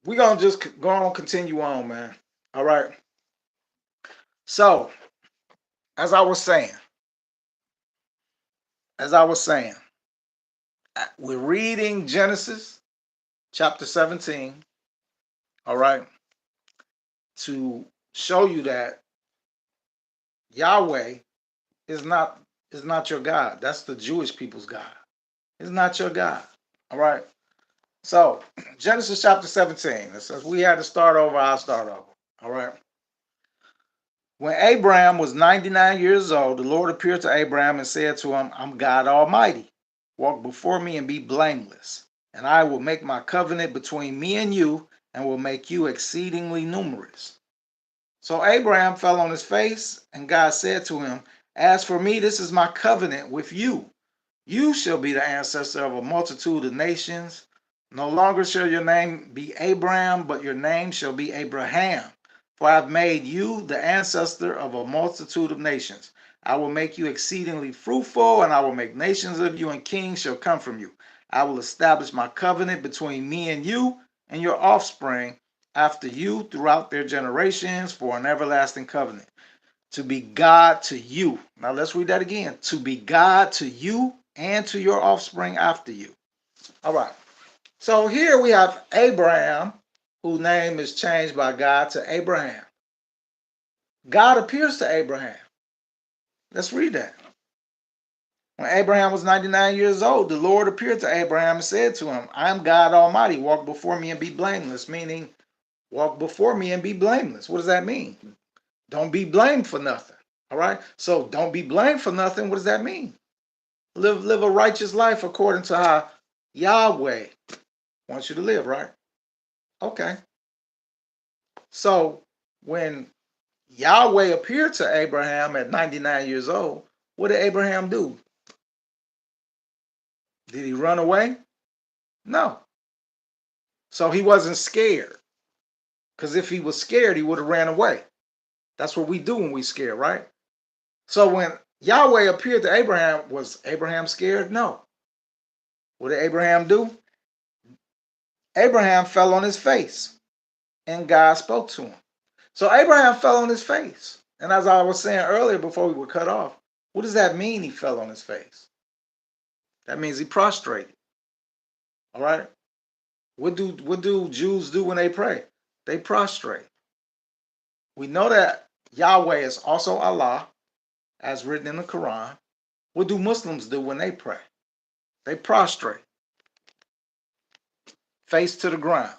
we're gonna just go on, continue on, man. All right. So, as I was saying, as I was saying, we're reading Genesis chapter 17, all right, to show you that Yahweh is not is not your God. That's the Jewish people's God. It's not your God. All right. So Genesis chapter 17. It says we had to start over, I'll start over. All right. When Abraham was 99 years old, the Lord appeared to Abraham and said to him, I'm God Almighty. Walk before me and be blameless. And I will make my covenant between me and you and will make you exceedingly numerous. So Abraham fell on his face, and God said to him, as for me, this is my covenant with you. You shall be the ancestor of a multitude of nations. No longer shall your name be Abraham, but your name shall be Abraham. For I have made you the ancestor of a multitude of nations. I will make you exceedingly fruitful, and I will make nations of you, and kings shall come from you. I will establish my covenant between me and you and your offspring after you throughout their generations for an everlasting covenant. To be God to you. Now let's read that again. To be God to you and to your offspring after you. All right. So here we have Abraham, whose name is changed by God to Abraham. God appears to Abraham. Let's read that. When Abraham was 99 years old, the Lord appeared to Abraham and said to him, I am God Almighty. Walk before me and be blameless, meaning walk before me and be blameless. What does that mean? Don't be blamed for nothing. All right. So don't be blamed for nothing. What does that mean? Live a righteous life according to how Yahweh wants you to live, right? Okay. So when Yahweh appeared to Abraham at 99 years old, what did Abraham do? Did he run away? No. So he wasn't scared. Because if he was scared, he would have ran away. That's what we do when we scared, right? So when Yahweh appeared to Abraham, was Abraham scared? No. What did Abraham do? Abraham fell on his face and God spoke to him. So Abraham fell on his face. And as I was saying earlier before we were cut off, what does that mean he fell on his face? That means he prostrated. All right? What do Jews do when they pray? They prostrate. We know that Yahweh is also Allah, as written in the Quran. What do Muslims do when they pray? They prostrate, face to the ground.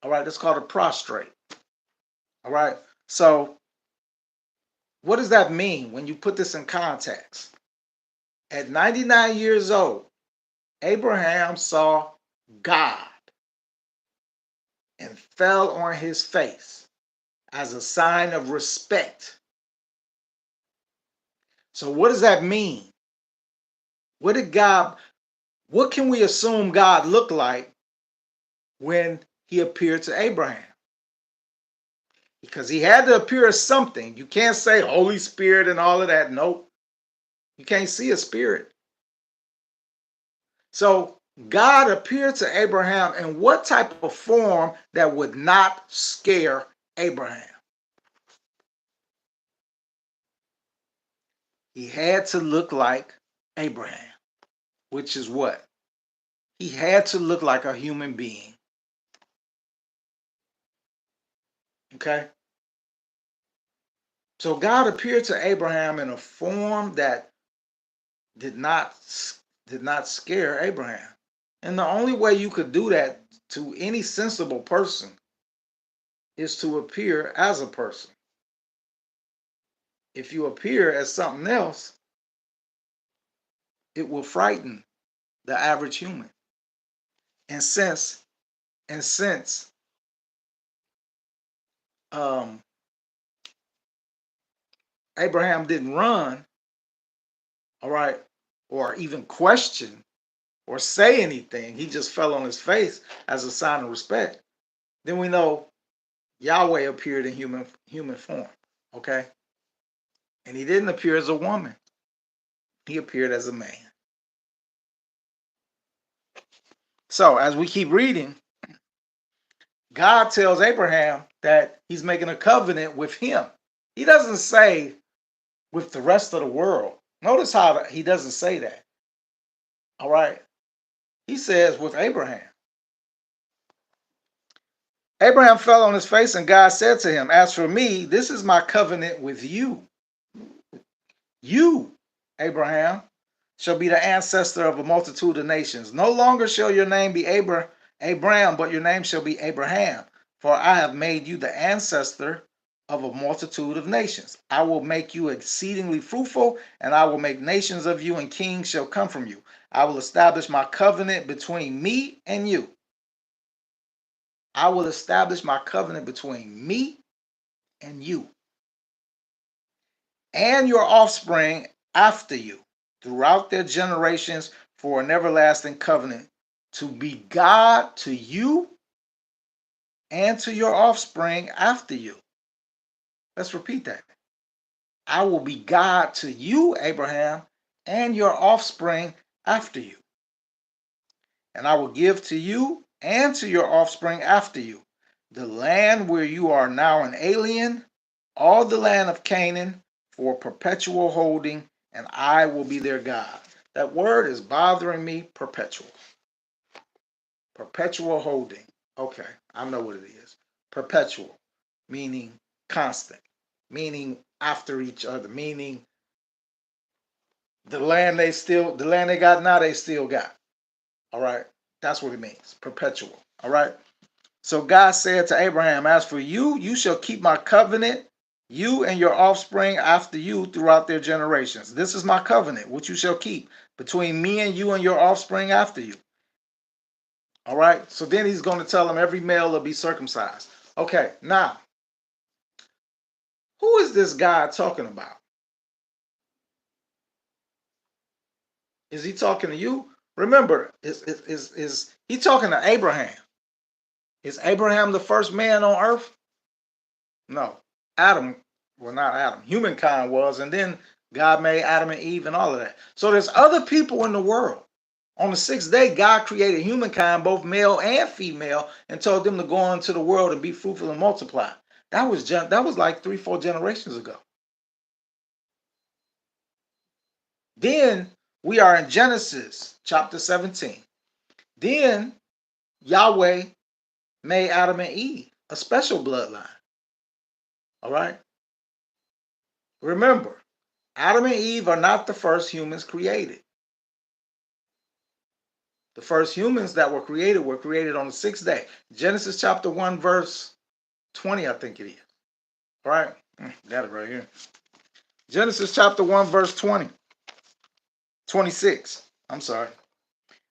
All right, that's called a prostrate. All right. So what does that mean when you put this in context? At 99 years old, Abraham saw God and fell on his face as a sign of respect. So what does that mean? What can we assume God looked like when he appeared to Abraham? Because he had to appear as something. You can't say Holy Spirit and all of that. Nope. You can't see a spirit. So God appeared to Abraham in what type of form that would not scare Abraham? He had to look like Abraham, which is what? He had to look like a human being. Okay? So God appeared to Abraham in a form that did not scare Abraham. And the only way you could do that to any sensible person is to appear as a person. If you appear as something else, it will frighten the average human. And since um, Abraham didn't run, all right, or even question or say anything, he just fell on his face as a sign of respect. Then we know Yahweh appeared in human form, okay? And he didn't appear as a woman. He appeared as a man. So as we keep reading, God tells Abraham that he's making a covenant with him. He doesn't say with the rest of the world. Notice how he doesn't say that. All right. He says with Abraham. Abraham fell on his face, and God said to him, as for me, this is my covenant with you. You, Abraham, shall be the ancestor of a multitude of nations. No longer shall your name be Abram, but your name shall be Abraham, for I have made you the ancestor of a multitude of nations. I will make you exceedingly fruitful, and I will make nations of you, and kings shall come from you. I will establish my covenant between me and you. I will establish my covenant between me and you and your offspring after you throughout their generations for an everlasting covenant to be God to you and to your offspring after you. Let's repeat that. I will be God to you, Abraham, and your offspring after you. And I will give to you and to your offspring after you the land where you are now an alien, all the land of Canaan, for perpetual holding, and I will be their God. That word is bothering me, perpetual. Perpetual holding. Okay, I know what it is. Perpetual, meaning constant, meaning after each other, meaning the land they got now, they still got. All right, that's what it means. Perpetual. All right. So God said to Abraham, as for you, you shall keep my covenant, you and your offspring after you throughout their generations. This is my covenant, which you shall keep between me and you and your offspring after you. All right. So then he's going to tell them every male will be circumcised. Okay. Now, who is this God talking about? Is he talking to you? Remember, is he talking to Abraham? Is Abraham the first man on earth? No. Adam, well, not Adam, humankind was, and then God made Adam and Eve and all of that. So there's other people in the world. On the sixth day, God created humankind, both male and female, and told them to go into the world and be fruitful and multiply. That was like 3-4 generations ago. Then we are in Genesis chapter 17. Then Yahweh made Adam and Eve a special bloodline. All right. Remember, Adam and Eve are not the first humans created. The first humans that were created on the sixth day. Genesis chapter 1, verse 20, I think it is. All right? Got it right here. Genesis chapter 1, verse 20. 26. I'm sorry.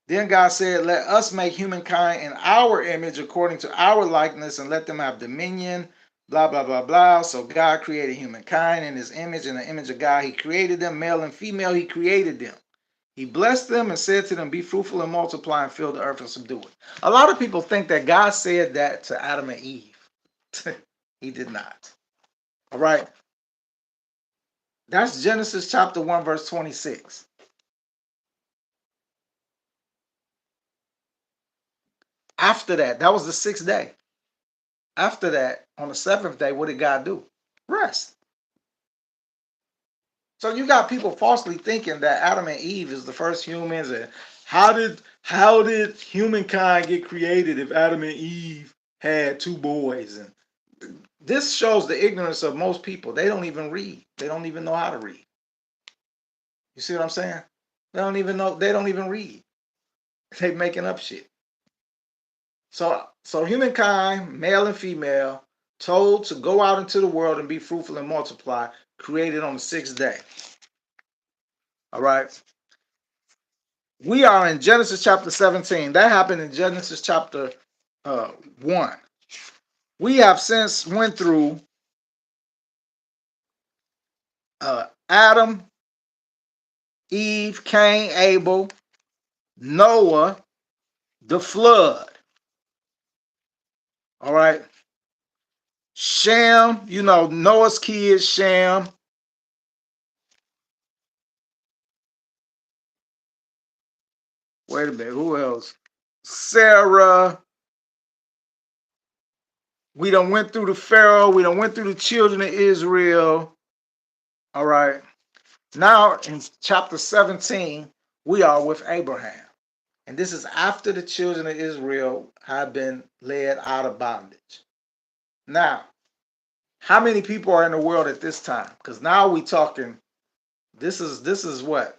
Then God said, let us make humankind in our image according to our likeness and let them have dominion, blah, blah, blah, blah. So God created humankind in his image. In the image of God, he created them, male and female, he created them. He blessed them and said to them, be fruitful and multiply and fill the earth and subdue it. A lot of people think that God said that to Adam and Eve. He did not. All right. That's Genesis chapter 1, verse 26. After that, that was the sixth day. After that, on the seventh day, what did God do? Rest. So you got people falsely thinking that Adam and Eve is the first humans, and how did humankind get created if Adam and Eve had two boys? And this shows the ignorance of most people. They don't even read. They don't even know how to read. You see what I'm saying? They don't even know. They don't even read. They making up shit. So humankind, male and female, told to go out into the world and be fruitful and multiply, created on the sixth day. All right. We are in Genesis chapter 17. That happened in Genesis chapter 1. We have since went through Adam, Eve, Cain, Abel, Noah, the flood. All right. Shem, Noah's kids, Shem. Wait a minute, who else? Sarah, We done went through the Pharaoh. We done went through the children of Israel. All right. Now in chapter 17, we are with Abraham. And this is after the children of Israel have been led out of bondage. Now, how many people are in the world at this time? Because now we talking, this is what,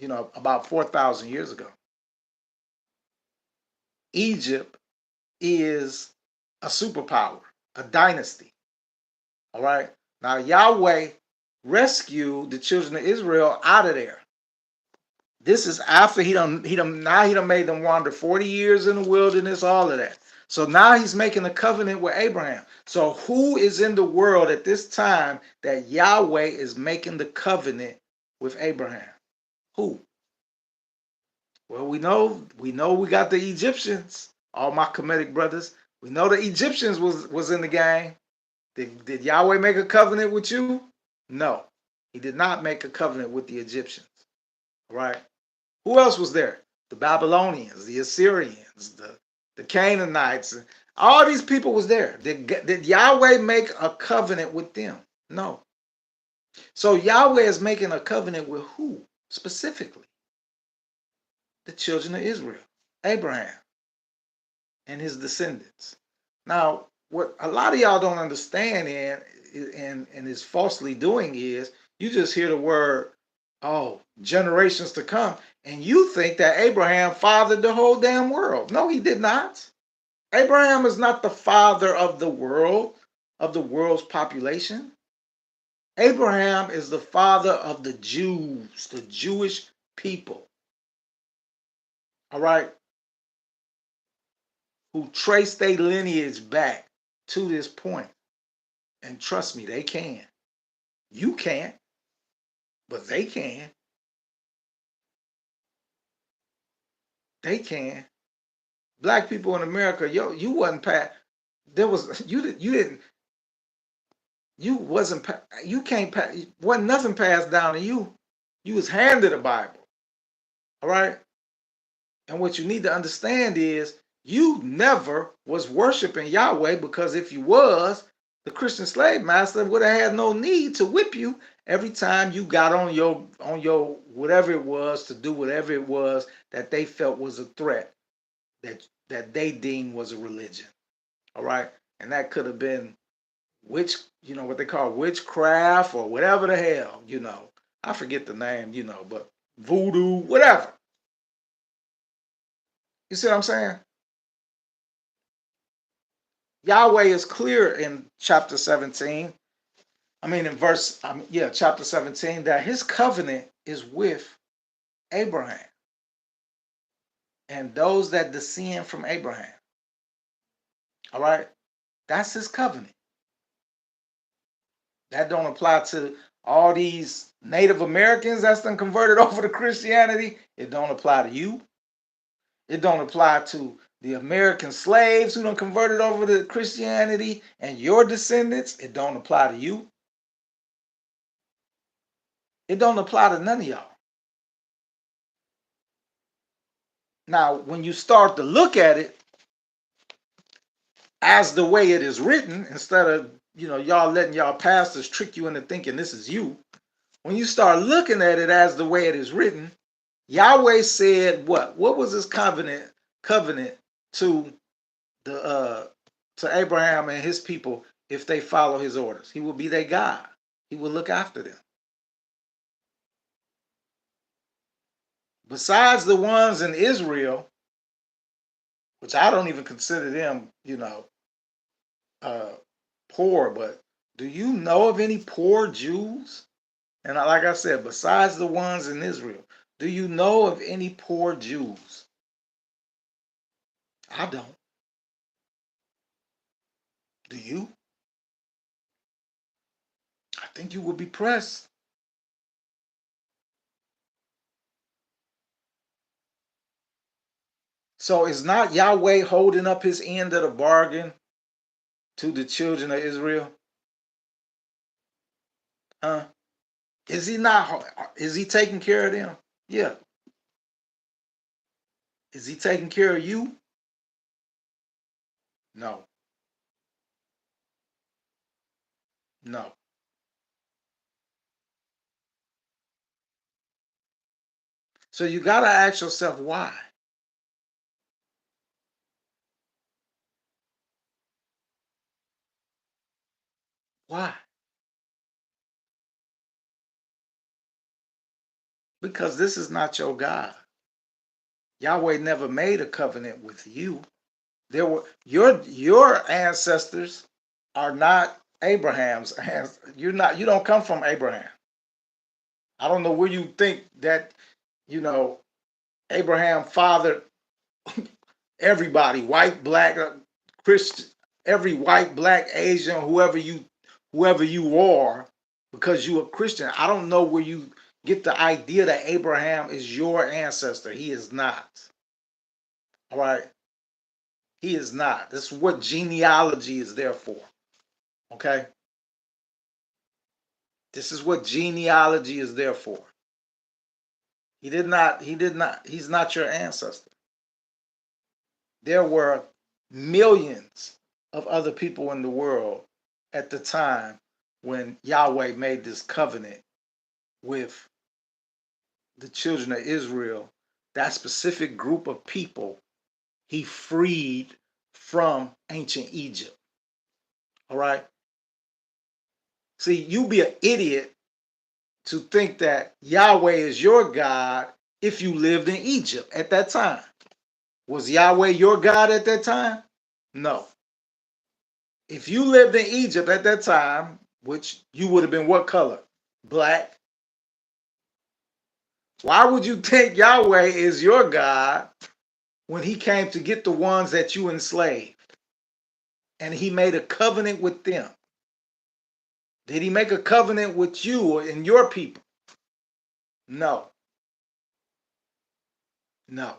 about 4,000 years ago. Egypt is a superpower, a dynasty. All right. Now Yahweh rescued the children of Israel out of there. This is after he done made them wander 40 years in the wilderness, all of that. So now he's making a covenant with Abraham. So who is in the world at this time that Yahweh is making the covenant with Abraham? Who? Well, we know we got the Egyptians, all my Kemetic brothers. We know the Egyptians was in the game. Did Yahweh make a covenant with you? No, he did not make a covenant with the Egyptians. Right? Who else was there? The Babylonians, the Assyrians, the Canaanites. All these people was there. Did Yahweh make a covenant with them? No. So Yahweh is making a covenant with who specifically? The children of Israel, Abraham and his descendants. Now, what a lot of y'all don't understand and is falsely doing is you just hear the word, oh, generations to come, and you think that Abraham fathered the whole damn world. No, he did not. Abraham is not the father of the world's population. Abraham is the father of the Jews, the Jewish people. All right? Who trace their lineage back to this point. And trust me, they can. You can't, but they can. They can. Black people in America, you wasn't passed. There was you can't pass. Wasn't nothing passed down to you. You was handed a Bible. All right. And what you need to understand is you never was worshiping Yahweh, because if you was, the Christian slave master would have had no need to whip you every time you got on your whatever it was to do whatever it was that they felt was a threat, that they deemed was a religion. All right. And that could have been what they call witchcraft or whatever the hell, I forget the name, but voodoo, whatever. You see what I'm saying? Yahweh is clear in chapter 17. Chapter 17, that his covenant is with Abraham and those that descend from Abraham. All right? That's his covenant. That don't apply to all these Native Americans that's been converted over to Christianity. It don't apply to you. It don't apply to the American slaves who done converted over to Christianity and your descendants. It don't apply to you. It don't apply to none of y'all. Now, when you start to look at it as the way it is written, instead of y'all letting y'all pastors trick you into thinking this is you, when you start looking at it as the way it is written, Yahweh said what? What was his covenant to to Abraham and his people if they follow his orders? He will be their God. He will look after them. Besides the ones in Israel, which I don't even consider them, poor, but do you know of any poor Jews? And like I said, besides the ones in Israel, do you know of any poor Jews? I don't. Do you? I think you would be pressed. So is not Yahweh holding up his end of the bargain to the children of Israel? Is he not? Is he taking care of them? Yeah. Is he taking care of you? No. No. So you got to ask yourself why. Why? Because this is not your God. Yahweh never made a covenant with you. There were your ancestors are not Abraham's. You don't come from Abraham. I don't know where you think that, you know, Abraham fathered everybody, white, black, Christian, every white, black, Asian, whoever you are, because you are Christian. I don't know where you get the idea that Abraham is your ancestor. He is not. All right. He is not. This is what genealogy is there for. Okay. This is what genealogy is there for. He's not your ancestor. There were millions of other people in the world at the time when Yahweh made this covenant with the children of Israel. That specific group of people he freed from ancient Egypt. All right. See, you be an idiot to think that Yahweh is your God if you lived in Egypt at that time. Was Yahweh your God at that time? No. If you lived in Egypt at that time, which you would have been what color? Black. Why would you think Yahweh is your God when he came to get the ones that you enslaved? And he made a covenant with them. Did he make a covenant with you and your people? No. No.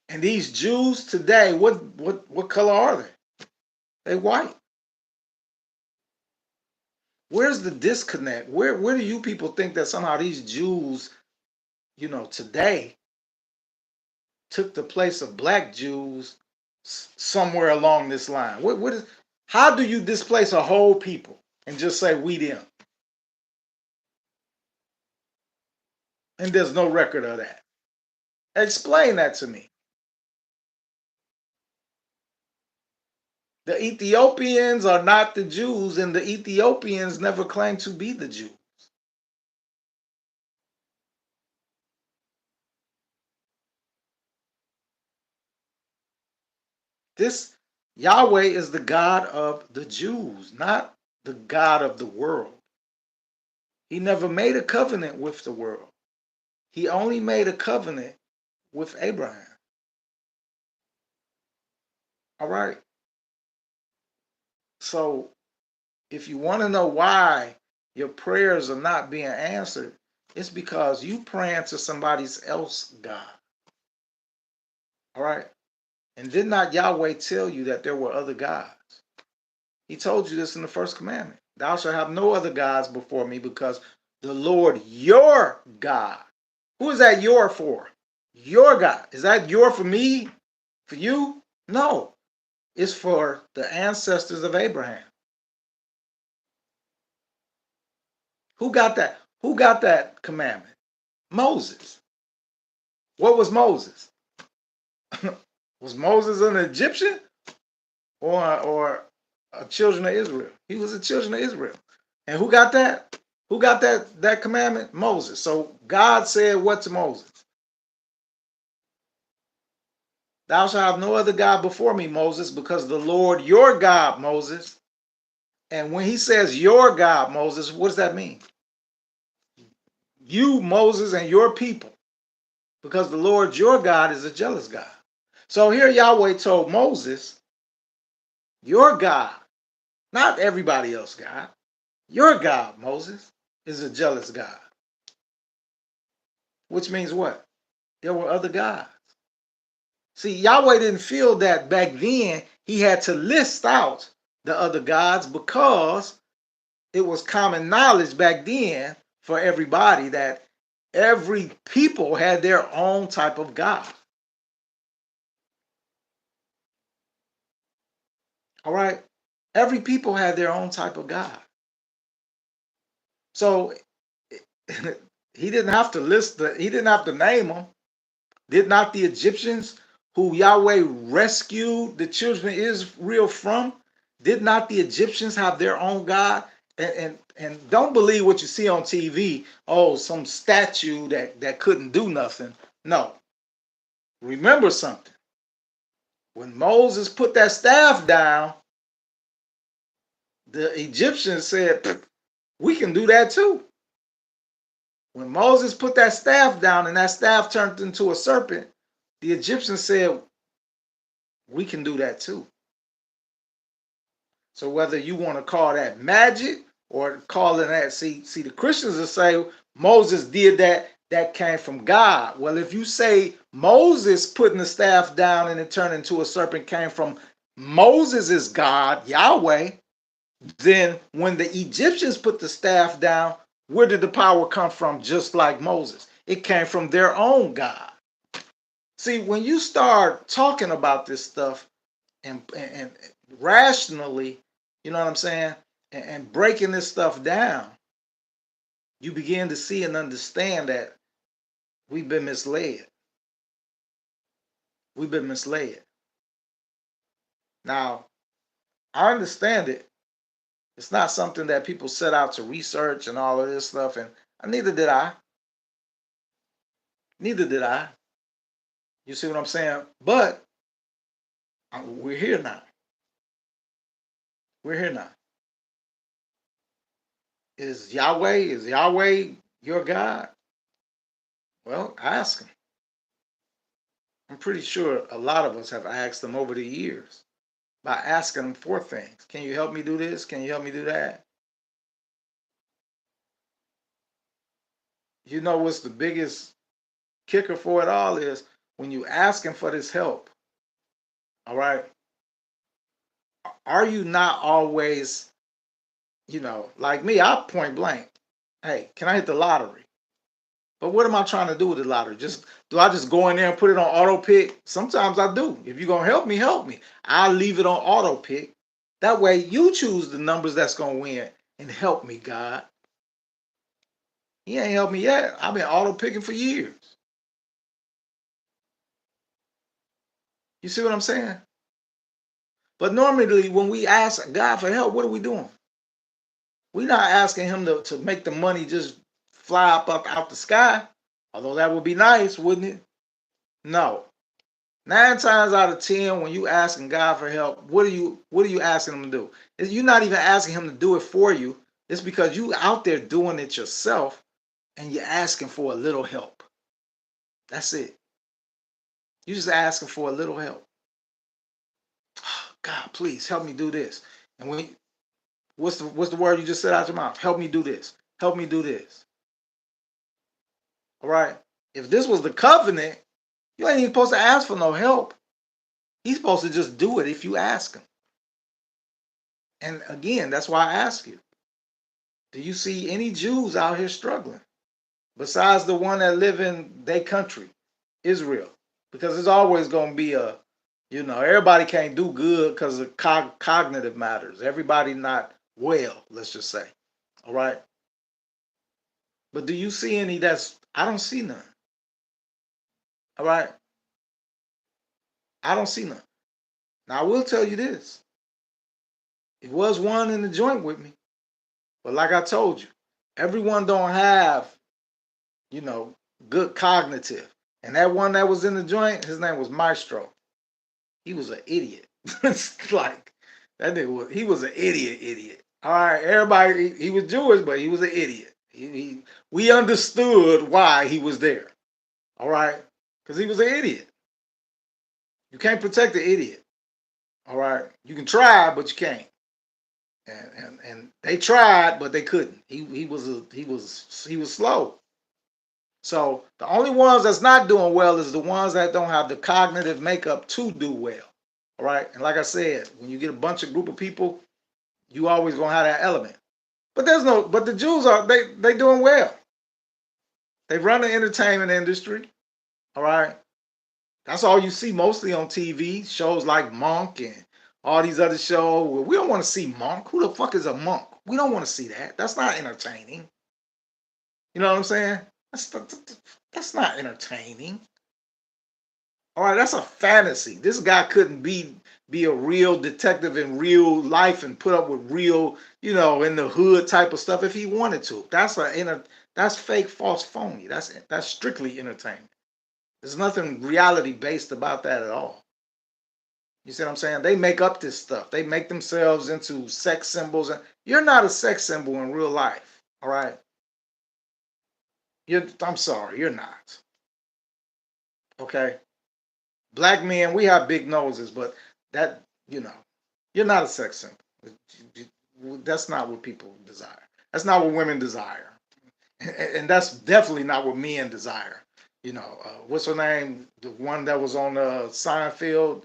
And these Jews today, what color are they? They white. Where's the disconnect? Where do you people think that somehow these Jews, today took the place of black Jews somewhere along this line? How do you displace a whole people and just say we them? And there's no record of that. Explain that to me. The Ethiopians are not the Jews, and the Ethiopians never claimed to be the Jews. This Yahweh is the God of the Jews, not the God of the world. He never made a covenant with the world. He only made a covenant with Abraham. All right. So if you want to know why your prayers are not being answered, it's because you praying to somebody else God. All right. And did not Yahweh tell you that there were other gods? He told you this in the first commandment. Thou shalt have no other gods before me, because the Lord your God. Who is that your for? Your God. Is that your for me? For you? No. It's for the ancestors of Abraham. Who got that? Who got that commandment? Moses. What was Moses? Was Moses an Egyptian or a children of Israel? He was a children of Israel. And who got that? Who got that commandment? Moses. So God said what to Moses? Thou shalt have no other God before me, Moses, because the Lord your God, Moses. And when he says your God, Moses, what does that mean? You, Moses, and your people, because the Lord your God is a jealous God. So here Yahweh told Moses, your God, not everybody else God, your God, Moses, is a jealous God. Which means what? There were other gods. See, Yahweh didn't feel that back then he had to list out the other gods, because it was common knowledge back then for everybody that every people had their own type of God. All right. Every people had their own type of God. So he didn't have to he didn't have to name them. Did not the Egyptians who Yahweh rescued the children of Israel from, did not the Egyptians have their own God? And don't believe what you see on TV, oh, some statue that couldn't do nothing. No. Remember something. When Moses put that staff down, the Egyptians said, we can do that too. When Moses put that staff down and that staff turned into a serpent, the Egyptians said, we can do that too. So whether you want to call that magic or calling that, see, the Christians will say Moses did that came from God. Well, if you say Moses putting the staff down and it turned into a serpent came from Moses' God, Yahweh, then when the Egyptians put the staff down, where did the power come from? Just like Moses, it came from their own God. See, when you start talking about this stuff and rationally, you know what I'm saying, and breaking this stuff down, you begin to see and understand that we've been misled. We've been misled. Now, I understand it. It's not something that people set out to research and all of this stuff, and neither did I. Neither did I. You see what I'm saying? But we're here now. We're here now. Is Yahweh your God? Well, ask him. I'm pretty sure a lot of us have asked him over the years by asking him for things. Can you help me do this? Can you help me do that? You know what's the biggest kicker for it all is when you ask him for this help, all right, are you not always, like me, I point blank, hey, can I hit the lottery? But what am I trying to do with the lottery? Do I just go in there and put it on auto pick? Sometimes I do. If you're gonna help me. I'll leave it on auto pick. That way you choose the numbers that's gonna win and help me, God. He ain't helped me yet. I've been auto picking for years. You see what I'm saying? But normally when we ask God for help, what are we doing? We're not asking him to make the money just fly up out the sky. Although that would be nice, wouldn't it? No. 9 times out of 10, when you asking God for help, what are you asking him to do? You're not even asking him to do it for you. It's because you out there doing it yourself and you're asking for a little help. That's it. You're just asking for a little help. God, please help me do this. And what's the word you just said out your mouth? Help me do this. Help me do this. All right. If this was the covenant, you ain't even supposed to ask for no help. He's supposed to just do it if you ask him. And again, that's why I ask you, do you see any Jews out here struggling besides the one that live in their country, Israel? Because it's always going to be everybody can't do good because of cognitive matters. Everybody not well, let's just say. All right. But do you see any I don't see none. All right. I don't see none. Now, I will tell you this. It was one in the joint with me. But like I told you, everyone don't have, good cognitive. And that one that was in the joint, his name was Maestro. He was an idiot. It's like, he was an idiot. All right, everybody, he was Jewish, but he was an idiot. We understood why he was there. All right, because he was an idiot. You can't protect the idiot. All right, you can try, but you can't. And they tried, but they couldn't. He was slow. So the only ones that's not doing well is the ones that don't have the cognitive makeup to do well. All right. And like I said, when you get a group of people, you always gonna have that element. But the Jews they doing well. They run the entertainment industry. All right. That's all you see mostly on TV, shows like Monk and all these other shows. We don't want to see Monk. Who the fuck is a monk? We don't want to see that. That's not entertaining. You know what I'm saying? That's not entertaining. All right, that's a fantasy. This guy couldn't be a real detective in real life and put up with real, in the hood type of stuff if he wanted to. That's fake, false, phony. That's strictly entertainment. There's nothing reality based about that at all. You see what I'm saying? They make up this stuff. They make themselves into sex symbols. You're not a sex symbol in real life. All right. I'm sorry, you're not. Okay. Black men, we have big noses, but that, you're not a sex symbol. That's not what people desire. That's not what women desire. And that's definitely not what men desire. What's her name? The one that was on Seinfeld,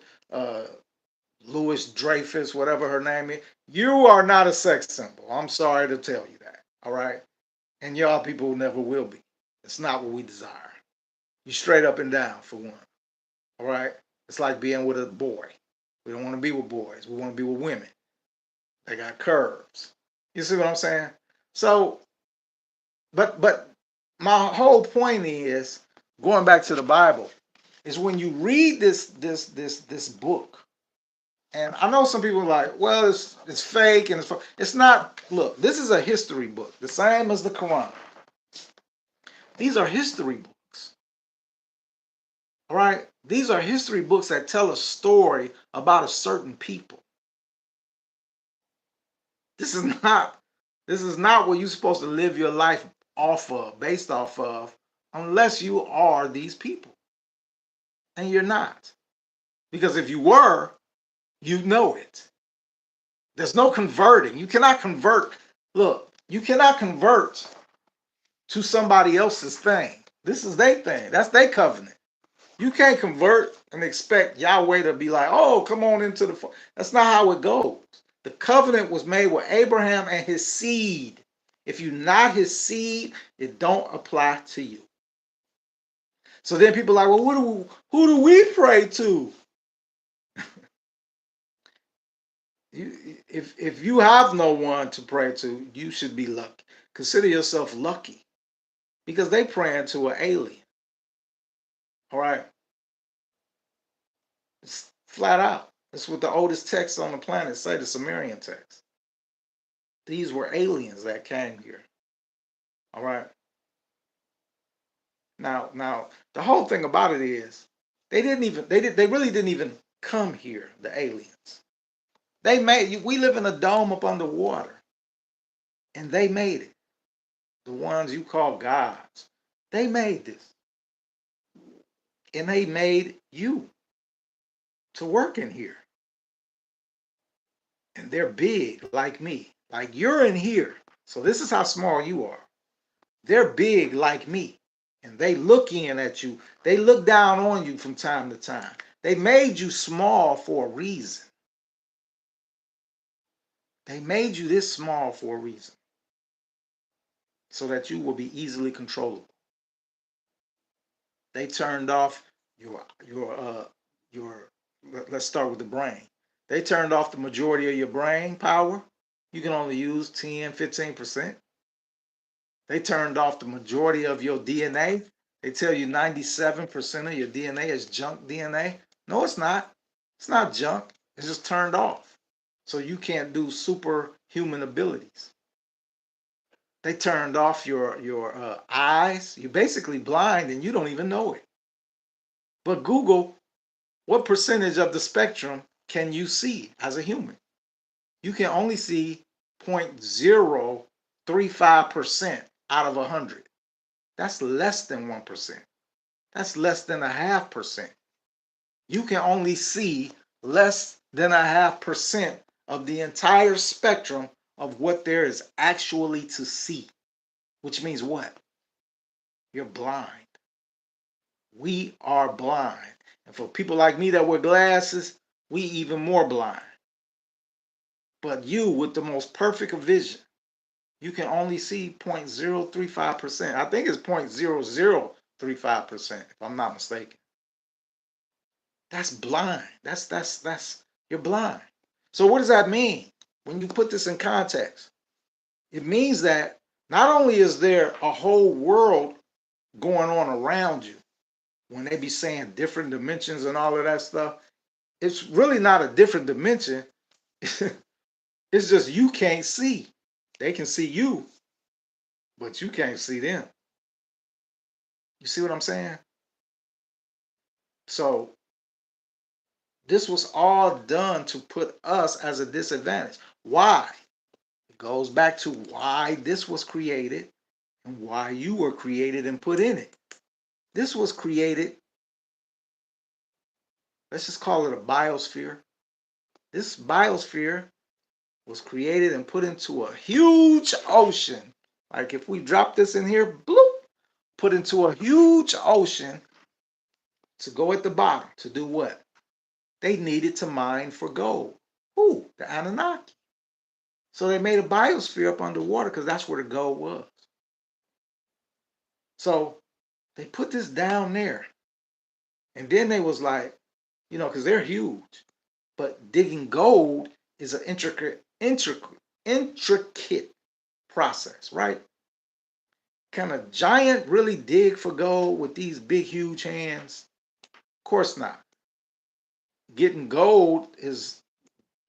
Louis Dreyfus, whatever her name is. You are not a sex symbol. I'm sorry to tell you that. All right. And y'all people never will be. It's not what we desire. You straight up and down for one. All right. It's like being with a boy. We don't want to be with boys. We want to be with women. They got curves. You see what I'm saying? So, but my whole point is, going back to the Bible, is when you read this book, and I know some people are like, well, it's fake and it's not. Look, this is a history book, the same as the Quran. These are history books. All right? These are history books that tell a story about a certain people. This is not what you're supposed to live your life based off of, unless you are these people. And you're not. Because if you were, you know it. There's no converting. You cannot convert. Look, you cannot convert to somebody else's thing. This is their thing. That's their covenant. You can't convert and expect Yahweh to be like, oh, come on into the. That's not how it goes. The covenant was made with Abraham and his seed. If you're not his seed, it don't apply to you. So then people are like, well, who do we pray to? If you have no one to pray to, you should be lucky. Consider yourself lucky, because they praying to an alien. All right, it's flat out. It's what the oldest texts on the planet say, the Sumerian text. These were aliens that came here. All right. Now, the whole thing about it is, they really didn't even come here. The aliens. We live in a dome up underwater, and they made it. The ones you call gods, they made this, and they made you to work in here. And they're big like me, like you're in here. So this is how small you are. They're big like me, and they look in at you. They look down on you from time to time. They made you small for a reason. They made you this small for a reason, so that you will be easily controllable. They turned off your let's start with the brain. They turned off the majority of your brain power. You can only use 10, 15%. They turned off the majority of your DNA. They tell you 97% of your DNA is junk DNA. No, it's not. It's not junk. It's just turned off. So you can't do superhuman abilities. They turned off your eyes. You're basically blind and you don't even know it. But Google, what percentage of the spectrum can you see as a human? You can only see 0.035% out of 100. That's less than 1%. That's less than 0.5%. You can only see less than 0.5% of the entire spectrum of what there is actually to see. Which means what? You're blind. We are blind. And for people like me that wear glasses, we even more blind. But you, with the most perfect of vision, you can only see 0.035%. I think it's 0.0035%, if I'm not mistaken. That's blind. That's you're blind. So what does that mean? When you put this in context, it means that not only is there a whole world going on around you, when they be saying different dimensions and all of that stuff, it's really not a different dimension. It's just you can't see. They can see you, but you can't see them. You see what I'm saying? So this was all done to put us as a disadvantage. Why? It goes back to why this was created and why you were created and put in it. This was created, let's just call it a biosphere. This biosphere was created and put into a huge ocean. Like if we drop this in here, bloop, put into a huge ocean to go at the bottom to do what? They needed to mine for gold. Who? The Anunnaki. So they made a biosphere up underwater because that's where the gold was. So they put this down there. And then they was like, because they're huge. But digging gold is an intricate process, right? Can a giant really dig for gold with these big, huge hands? Of course not. Getting gold is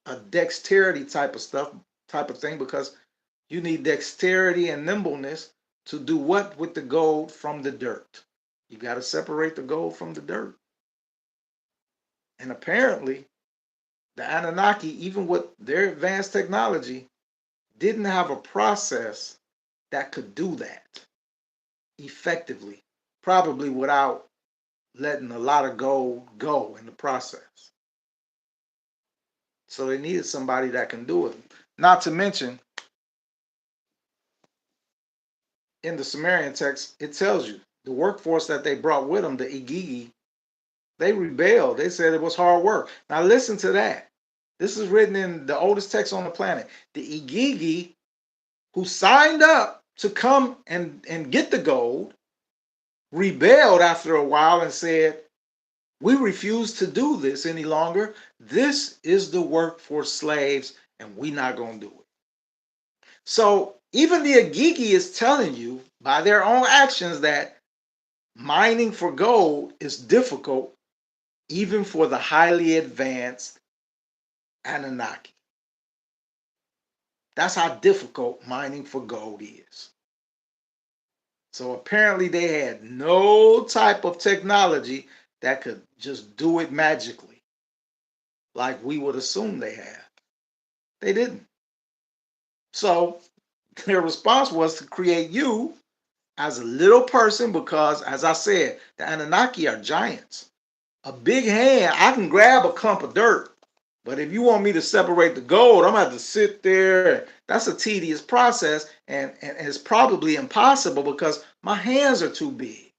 a dexterity type of thing, because you need dexterity and nimbleness to do what with the gold from the dirt? You got to separate the gold from the dirt. And apparently, the Anunnaki, even with their advanced technology, didn't have a process that could do that effectively, probably without letting a lot of gold go in the process. So they needed somebody that can do it. Not to mention, in the Sumerian text, it tells you the workforce that they brought with them, the Igigi, they rebelled. They said it was hard work. Now listen to that. This is written in the oldest text on the planet. The Igigi, who signed up to come and get the gold, rebelled after a while and said, we refuse to do this any longer. This is the work for slaves, and we're not going to do it. So even the Igigi is telling you by their own actions that mining for gold is difficult, even for the highly advanced Anunnaki. That's how difficult mining for gold is. So apparently they had no type of technology that could just do it magically, like we would assume they have. They didn't. So their response was to create you as a little person because, as I said, the Anunnaki are giants. A big hand, I can grab a clump of dirt. But if you want me to separate the gold, I'm going to have to sit there. That's a tedious process, and it's probably impossible because my hands are too big.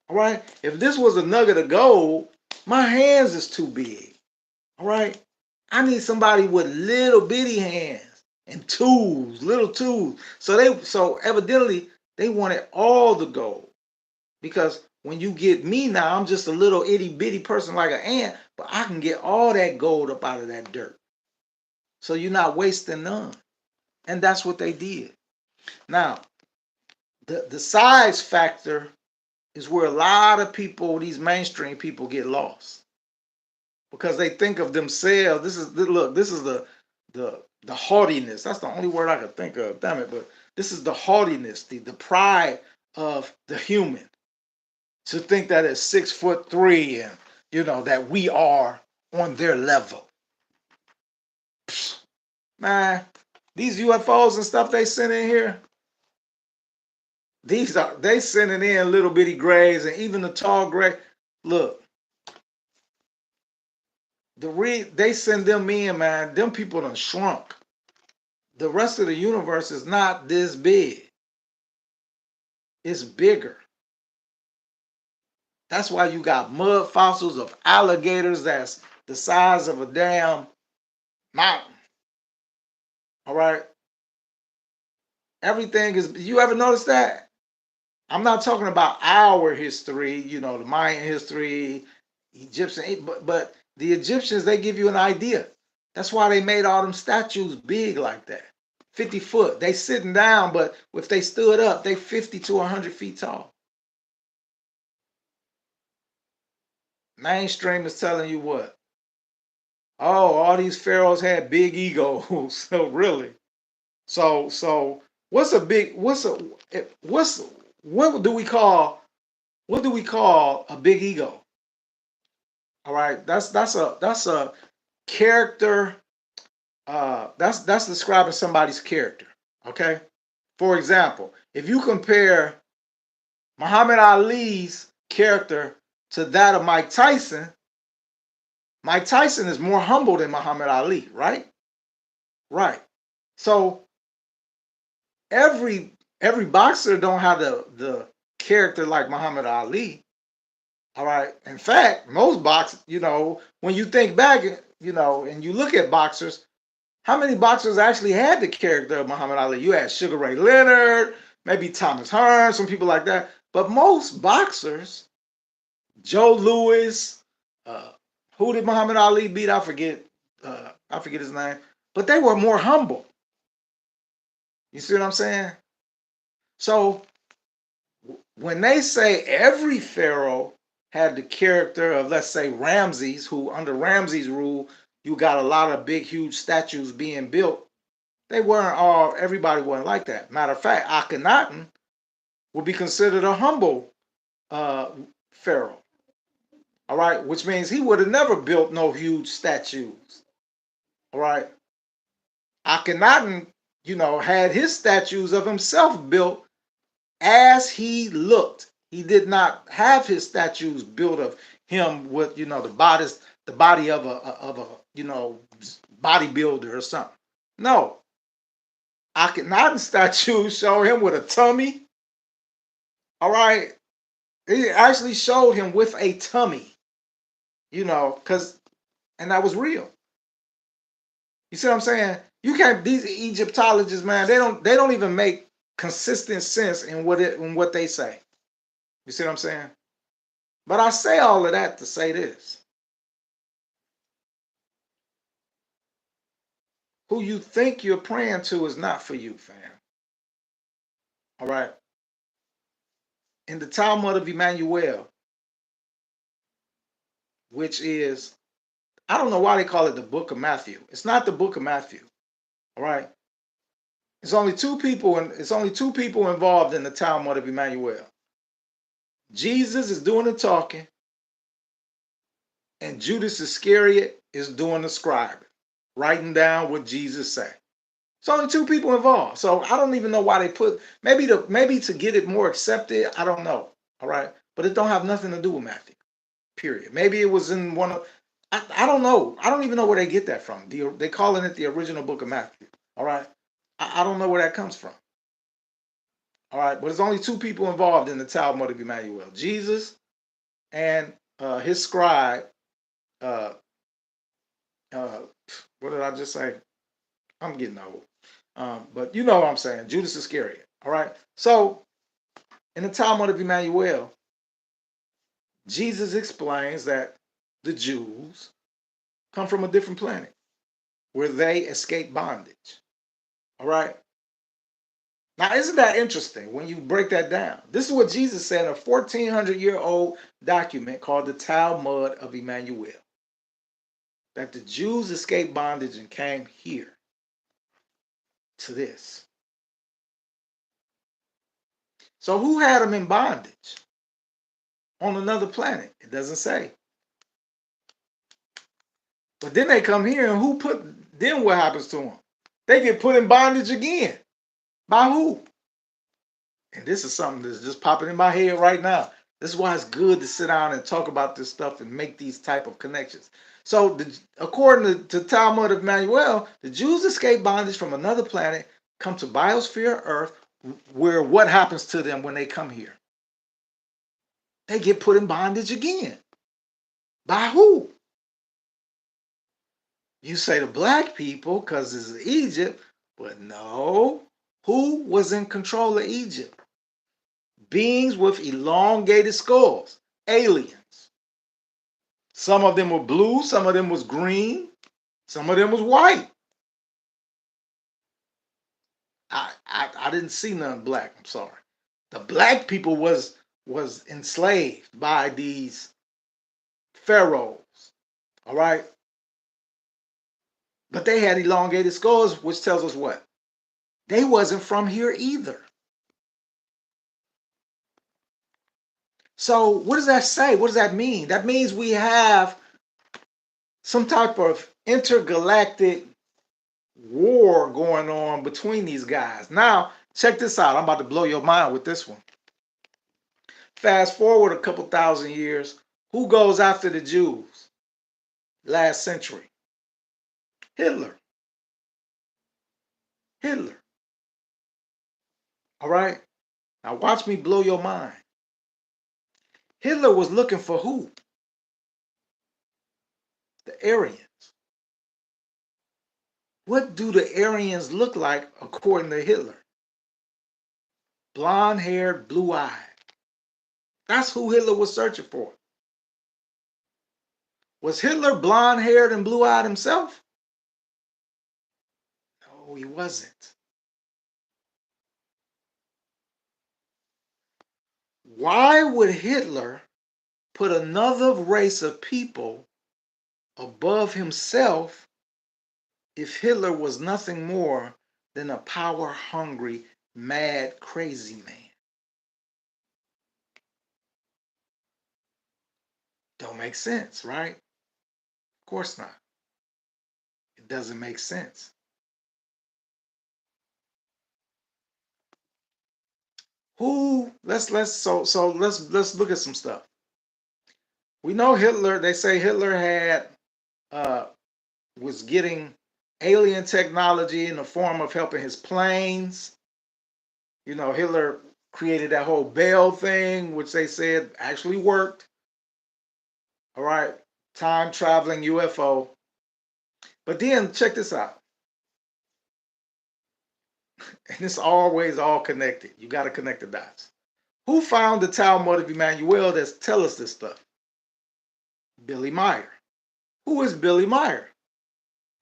All right? If this was a nugget of gold, my hands is too big. All right? I need somebody with little bitty hands and tools, little tools. So evidently they wanted all the gold, because when you get me now, I'm just a little itty bitty person like an ant, but I can get all that gold up out of that dirt. So you're not wasting none. And that's what they did. Now, the size factor is where a lot of people, these mainstream people, get lost. Because they think of themselves, this is the haughtiness. That's the only word I could think of, damn it, but this is the haughtiness, the pride of the human. To think that it's 6'3" and that we are on their level. Man, these UFOs and stuff they send in here, they sending in little bitty grays, and even the tall gray. Look, they send them in, man. Them people done shrunk. The rest of the universe is not this big. It's bigger. That's why you got mud fossils of alligators that's the size of a damn mountain. All right. Everything is, you ever notice that? I'm not talking about our history, the Mayan history, Egyptian, but the Egyptians, they give you an idea. That's why they made all them statues big like that. 50 foot. They sitting down, but if they stood up, they 50 to 100 feet tall. Mainstream is telling you what? Oh, all these pharaohs had big egos. So really? So what's a big what's what do we call a big ego? All right, that's a character. That's describing somebody's character. Okay. For example, if you compare Muhammad Ali's character to that of Mike Tyson, Mike Tyson is more humble than Muhammad Ali, right? Right. So every boxer don't have the character like Muhammad Ali. All right. In fact, most boxers, when you think back, and you look at boxers, how many boxers actually had the character of Muhammad Ali? You had Sugar Ray Leonard, maybe Thomas Hearns, some people like that. But most boxers, Joe Louis, uh, who did Muhammad Ali beat? I forget. I forget his name. But they were more humble. You see what I'm saying? So when they say every pharaoh had the character of, let's say, Ramses, who under Ramses' rule, you got a lot of big, huge statues being built. They weren't all, everybody wasn't like that. Matter of fact, Akhenaten would be considered a humble pharaoh. All right, which means he would have never built no huge statues. All right. Akhenaten, had his statues of himself built as he looked. He did not have his statues built of him with the body of a bodybuilder or something. No, Akhenaten statues show him with a tummy. All right, he actually showed him with a tummy. And that was real. You see what I'm saying? You can't, these Egyptologists, man, they don't even make consistent sense in what they say. You see what I'm saying? But I say all of that to say this. Who you think you're praying to is not for you, fam. All right. In the Talmud of Emmanuel, which is, I don't know why they call it the book of Matthew. It's not the book of Matthew. All right. It's only two people involved in the Talmud of Emmanuel. Jesus is doing the talking, and Judas Iscariot is doing the scribing, writing down what Jesus said. It's only two people involved. So I don't even know why they put, maybe to get it more accepted. I don't know. All right. But it don't have nothing to do with Matthew. Period. Maybe it was in one of, I don't know. I don't even know where they get that from. They calling it the original book of Matthew. All right. I don't know where that comes from. All right. But there's only two people involved in the Talmud of Emmanuel. Jesus and his scribe, uh, what did I just say? I'm getting old. But you know what I'm saying, Judas Iscariot. All right. So in the Talmud of Emmanuel, Jesus explains that the Jews come from a different planet where they escape bondage. All right. Now, isn't that interesting when you break that down? This is what Jesus said in a 1400-year-old document called the Talmud of Emmanuel, that the Jews escaped bondage and came here to this. So who had them in bondage on another planet? It doesn't say. But then they come here, and then what happens to them? They get put in bondage again. By who? And this is something that's just popping in my head right now. This is why it's good to sit down and talk about this stuff and make these type of connections. So according to Talmud of Emmanuel, the Jews escape bondage from another planet, come to biosphere Earth, where what happens to them when they come here? They get put in bondage again. By who? You say the black people because it's Egypt, but no. Who was in control of Egypt? Beings with elongated skulls, aliens. Some of them were blue, some of them was green. Some of them was white. I didn't see none black. I'm sorry. The black people was enslaved by these pharaohs. All right. But they had elongated skulls, which tells us what? They wasn't from here either. So what does that say? What does that mean? That means we have some type of intergalactic war going on between these guys. Now, check this out. I'm about to blow your mind with this one. Fast forward a couple thousand years. Who goes after the Jews? Last century. Hitler. Hitler. All right? Now watch me blow your mind. Hitler was looking for who? The Aryans. What do the Aryans look like according to Hitler? Blonde-haired, blue-eyed. That's who Hitler was searching for. Was Hitler blonde-haired and blue-eyed himself? No, he wasn't. Why would Hitler put another race of people above himself if Hitler was nothing more than a power-hungry, mad, crazy man? Don't make sense, right? Of course not. It doesn't make sense. Let's look at some stuff. We know Hitler, they say Hitler had was getting alien technology in the form of helping his planes. You know, Hitler created that whole Bell thing, which they said actually worked. All right, time traveling UFO. But then check this out. And it's always all connected. You got to connect the dots. Who found the Talmud of Emmanuel that tell us this stuff? Billy Meyer. Who is Billy Meyer?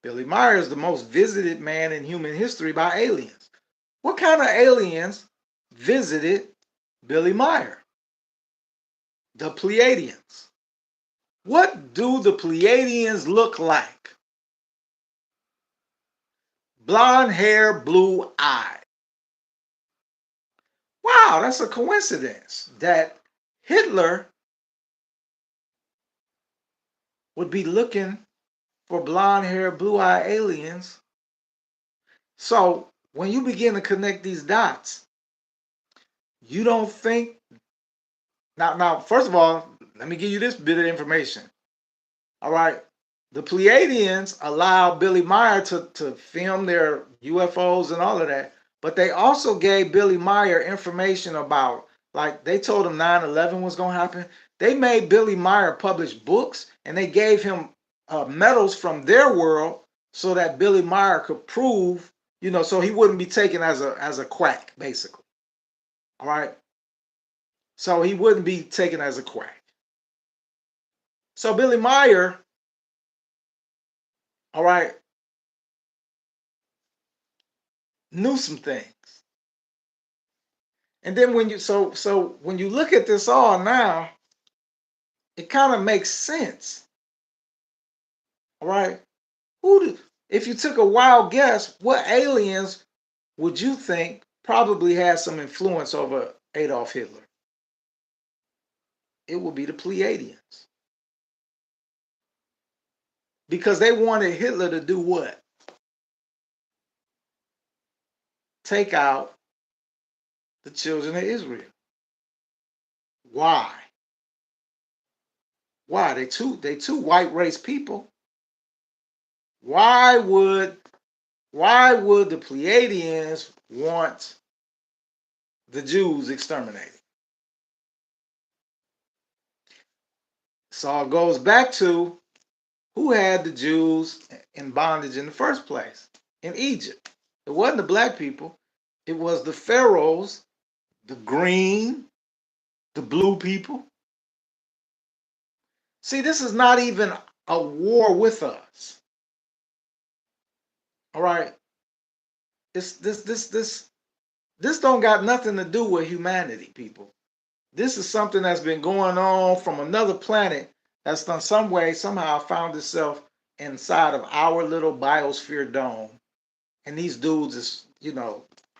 Billy Meyer is the most visited man in human history by aliens. What kind of aliens visited Billy Meyer? The Pleiadians. What do the Pleiadians look like? Blonde hair, blue eye. Wow, that's a coincidence that Hitler would be looking for blonde hair, blue eye aliens. So when you begin to connect these dots, you don't think now, first of all, let me give you this bit of information. All right. The Pleiadians allowed Billy Meyer to film their UFOs and all of that, but they also gave Billy Meyer information about, like, they told him 9/11 was going to happen. They made Billy Meyer publish books, and they gave him medals from their world so that Billy Meyer could prove, you know, so he wouldn't be taken as a quack, basically. All right. So he wouldn't be taken as a quack. So Billy Meyer, all right, knew some things. And then when you when you look at this all now, it kind of makes sense. All right. If you took a wild guess, what aliens would you think probably had some influence over Adolf Hitler? It would be the Pleiadians. Because they wanted Hitler to do what? Take out the children of Israel. Why? Why? They two white race people. Why would the Pleiadians want the Jews exterminated? So it goes back to who had the Jews in bondage in the first place? In Egypt. It wasn't the black people. It was the pharaohs, the green, the blue people. See, this is not even a war with us. All right. This don't got nothing to do with humanity, people. This is something that's been going on from another planet that's done some way, somehow found itself inside of our little biosphere dome. And these dudes is,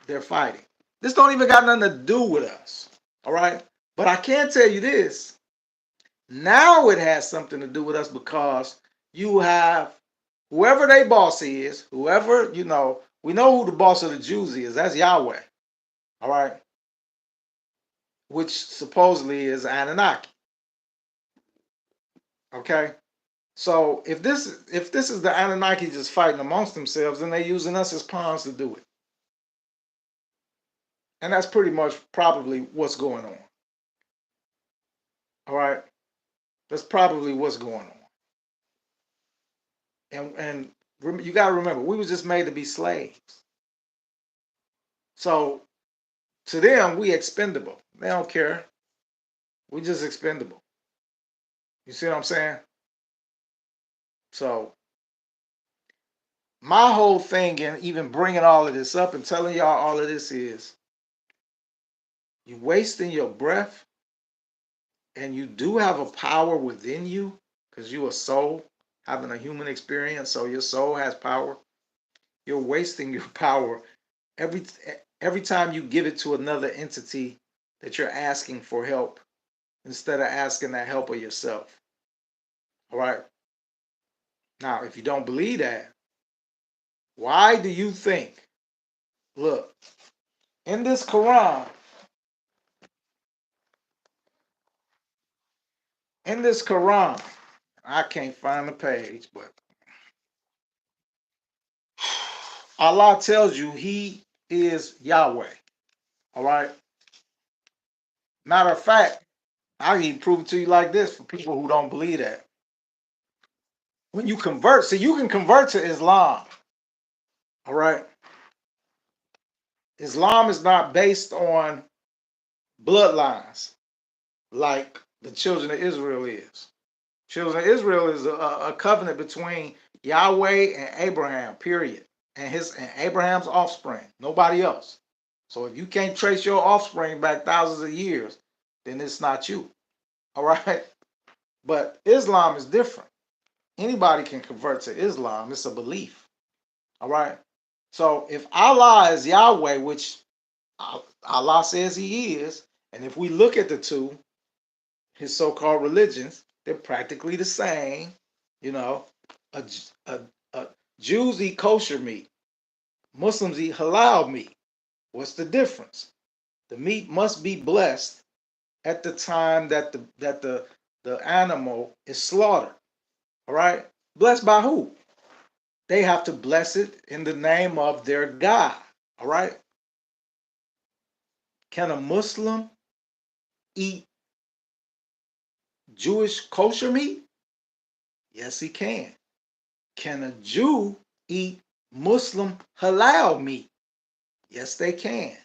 they're fighting. This don't even got nothing to do with us. All right. But I can tell you this. Now it has something to do with us because you have whoever they boss is, whoever, we know who the boss of the Jews is. That's Yahweh. All right. Which supposedly is Anunnaki. Okay. So if this is the Anunnaki just fighting amongst themselves, then they're using us as pawns to do it. And that's pretty much probably what's going on. All right. That's probably what's going on. And you got to remember, we were just made to be slaves. So to them, we expendable. They don't care. We just expendable. You see what I'm saying? So my whole thing in even bringing all of this up and telling y'all all of this is you wasting your breath, and you do have a power within you because you're a soul having a human experience, so your soul has power. You're wasting your power every time you give it to another entity that you're asking for help instead of asking that help of yourself. All right. Now, if you don't believe that, why do you think? Look, in this Quran, I can't find the page, but Allah tells you He is Yahweh. All right. Matter of fact, I can even prove it to you like this for people who don't believe that. When you convert, so you can convert to Islam. All right. Islam is not based on bloodlines like the children of Israel is. Children of Israel is a covenant between Yahweh and Abraham, period. And Abraham's offspring, nobody else. So if you can't trace your offspring back thousands of years, then it's not you. All right. But Islam is different. Anybody can convert to Islam. It's a belief. All right. So if Allah is Yahweh, which Allah says He is, and if we look at the two, His so-called religions, they're practically the same. You know, a, a, a Jews eat kosher meat. Muslims eat halal meat. What's the difference? The meat must be blessed at the time that the animal is slaughtered. All right. Blessed by who? They have to bless it in the name of their God. All right. Can a Muslim eat Jewish kosher meat? Yes, he can. Can a Jew eat Muslim halal meat? Yes, they can.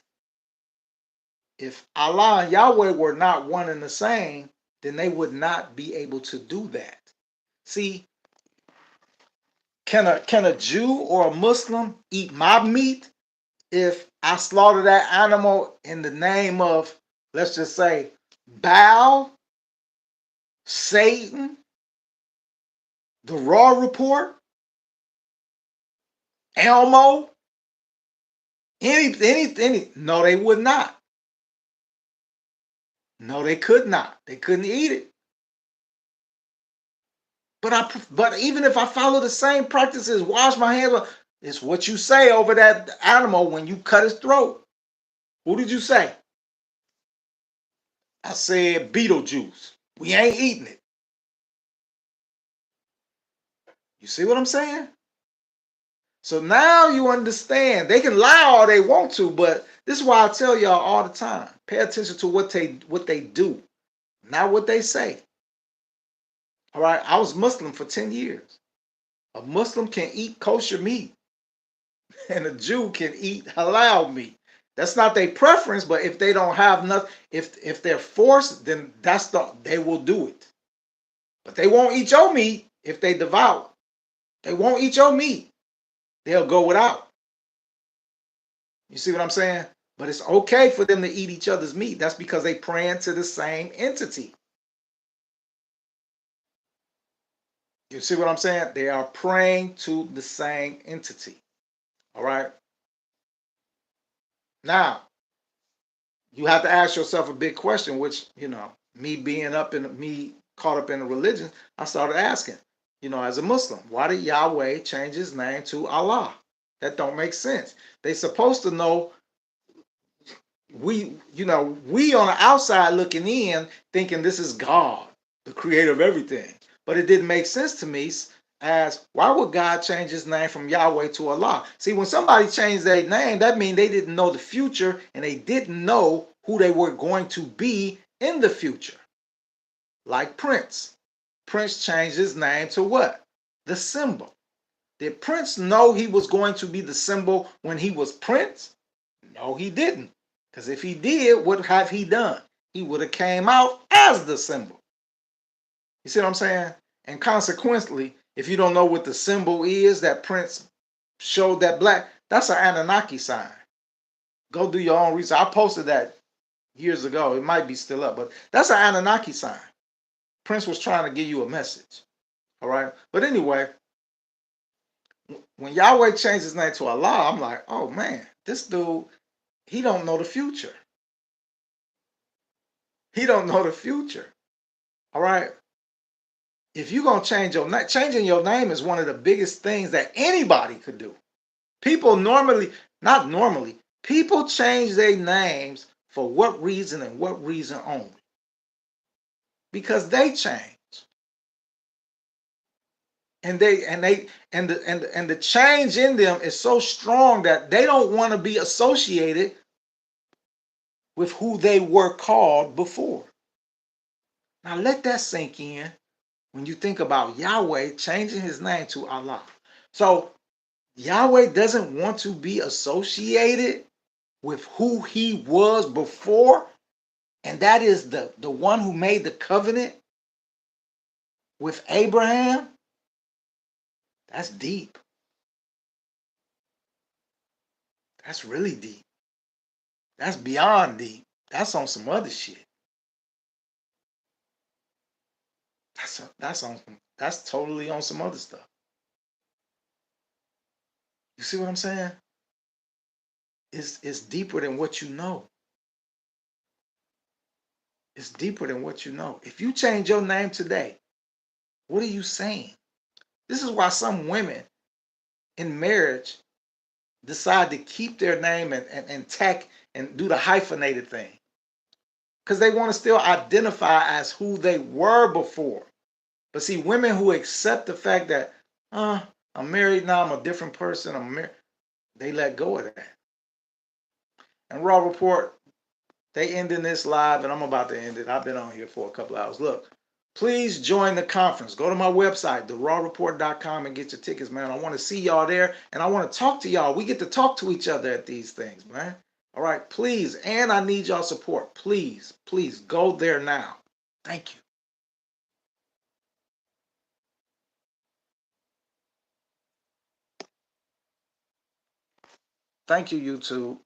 If Allah and Yahweh were not one and the same, then they would not be able to do that. See, can a Jew or a Muslim eat my meat if I slaughter that animal in the name of, let's just say, Baal, Satan, the Rraw Report, Elmo, any? No, they would not. No, they could not. They couldn't eat it. But even if I follow the same practices, wash my hands, it's what you say over that animal when you cut his throat. Who did you say? I said Beetlejuice. We ain't eating it. You see what I'm saying? So now you understand. They can lie all they want to, but this is why I tell y'all all the time. Pay attention to what they do, not what they say. All right. I was Muslim for 10 years. A Muslim can eat kosher meat, and a Jew can eat halal meat. That's not their preference, but if they don't have nothing, if they're forced, then they will do it. But they won't eat your meat if they devour. They won't eat your meat. They'll go without. You see what I'm saying? But it's okay for them to eat each other's meat. That's because they praying to the same entity. You see what I'm saying? They are praying to the same entity. All right. Now, you have to ask yourself a big question, which, me being me caught up in the religion, I started asking, as a Muslim, why did Yahweh change his name to Allah? That don't make sense. They supposed to know. We on the outside looking in, thinking this is God, the creator of everything. But it didn't make sense to me as why would God change his name from Yahweh to Allah? See, when somebody changed their name, that means they didn't know the future and they didn't know who they were going to be in the future. Like Prince. Prince changed his name to what? The symbol. Did Prince know he was going to be the symbol when he was Prince? No, he didn't. Because if he did, what have he done? He would have came out as the symbol. You see what I'm saying? And consequently, if you don't know what the symbol is that Prince showed that black, that's an Anunnaki sign. Go do your own research. I posted that years ago. It might be still up, but that's an Anunnaki sign. Prince was trying to give you a message. All right. But anyway, when Yahweh changed his name to Allah, I'm like, oh man, this dude, he don't know the future. He don't know the future. All right. If you're going to change your name, changing your name is one of the biggest things that anybody could do. People not normally, people change their names for what reason and what reason only? Because they change. And the change in them is so strong that they don't want to be associated with who they were called before. Now let that sink in when you think about Yahweh changing his name to Allah. So Yahweh doesn't want to be associated with who he was before, and that is the one who made the covenant with Abraham. That's deep. That's really deep. That's beyond deep. That's on some other shit. That's totally on some other stuff. You see what I'm saying? It's deeper than what you know. It's deeper than what you know. If you change your name today, what are you saying? This is why some women in marriage decide to keep their name and tack and do the hyphenated thing. Because they want to still identify as who they were before. But see, women who accept the fact that, I'm married now, I'm a different person, they let go of that. And Raw Report, they ending this live, and I'm about to end it. I've been on here for a couple hours. Look, please join the conference. Go to my website, therrawreport.com, and get your tickets, man. I want to see y'all there, and I want to talk to y'all. We get to talk to each other at these things, man. All right, please, and I need y'all support. Please, please go there now. Thank you. Thank you, YouTube.